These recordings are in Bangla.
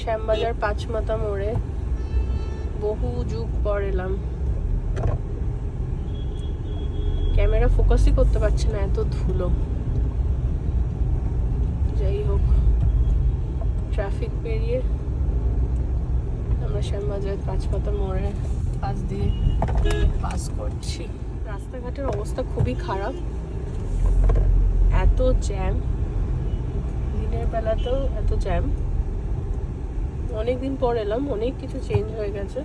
শ্যামবাজার পাঁচমাথা মোড়ে বহু যুগ পর এলাম। ক্যামেরা ফোকাসই করতে পারছে না, এত ধুলো। যাই হোক, ট্রাফিক পেরিয়ে আমরা শ্যামবাজার পাঁচমাথা মোড়ে পাশ দিয়ে পাস করছি। রাস্তাঘাটের অবস্থা খুবই খারাপ, এত জ্যাম, দিনের বেলাতেও এত জ্যাম। অনেকদিন পর এলাম, অনেক কিছু চেঞ্জ হয়ে গেছে,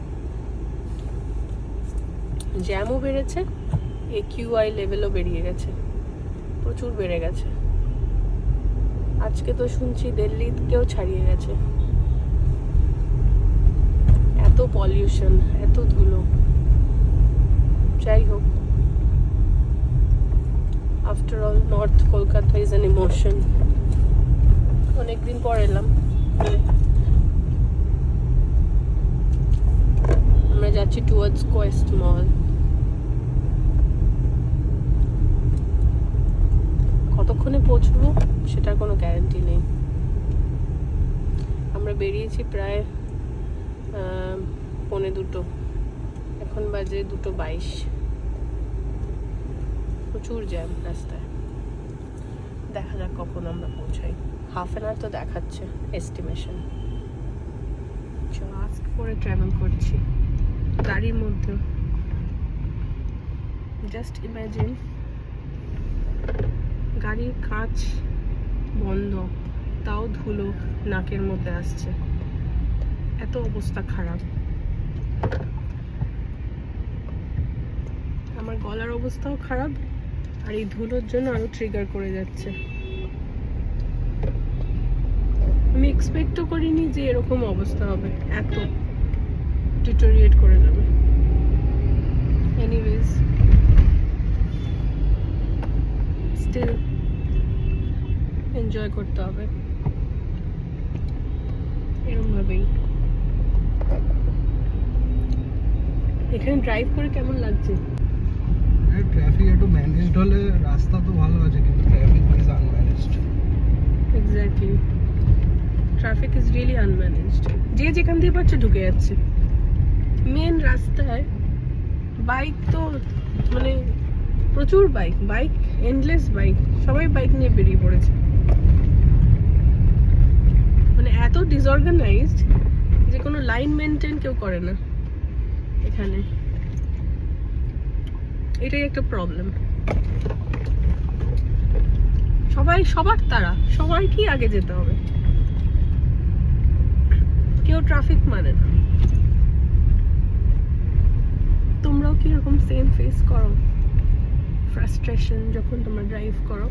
জ্যামও বেড়েছে, AQI লেভেলও বেরিয়ে গেছে, প্রচুর বেড়ে গেছে। আজকে তো শুনছি দিল্লিকেও ছাড়িয়ে গেছে, এত পলিউশন, এত ধুলো। যাই হোক, after all north Kolkata is an emotion. অনেকদিন পর এলাম। আমরা যাচ্ছি টুয়ার্ডস কোয়েস্ট মল। কতক্ষণে পৌঁছবো সেটার কোনো গ্যারান্টি নেই। আমরা বেরিয়েছি প্রায় 1:45, এখন বাজে 2:22। প্রচুর জ্যাম রাস্তায়। দেখা যাক কখন আমরা পৌঁছাই। হাফ অ্যান আওয়ার তো দেখাচ্ছে এস্টিমেশন। মাস্ক পরে ট্রাভেল করছি গাড়ির মধ্যে। জাস্ট ইমাজিন, গাড়ির কাঁচ বন্ধ, তাও ধুলো নাকের মধ্যে আসছে, এত অবস্থা খারাপ। আমার গলার অবস্থাও খারাপ, আর এই ধুলোর জন্য আরো ট্রিগার করে যাচ্ছে। আমি এক্সপেক্টও করিনি যে এরকম অবস্থা হবে, এত ডিটোরিয়েট করে যাবে। এনিওয়েজ, স্টিল এনজয় করতে হবে এরকম ভাবেই। এখানে ড্রাইভ করে কেমন লাগছে? ট্রাফিক একটু ম্যানেজড হলে রাস্তা তো ভালো আছে, কিন্তু traffic is unmanaged. Exactly, traffic is really unmanaged. যে যেখান দিয়ে পাচ্ছে ঢুকে যাচ্ছে মেন রাস্তায়। বাইক তো মানে প্রচুর বাইক, এন্ডলেস বাইক, সবাই বাইক নিয়ে বেরিয়ে পড়েছে। মানে এত ডিসঅর্গানাইজড যে কোনো লাইন মেনটেন কেউ করে না এখানে। এটাই একটা প্রবলেম। সবার তারা, সবাইকেই আগে যেতে হবে, কেউ ট্রাফিক মানে না। তোমরাও কি এরকম সেম ফেস করো ফ্রাস্ট্রেশন যখন তোমরা ড্রাইভ করো?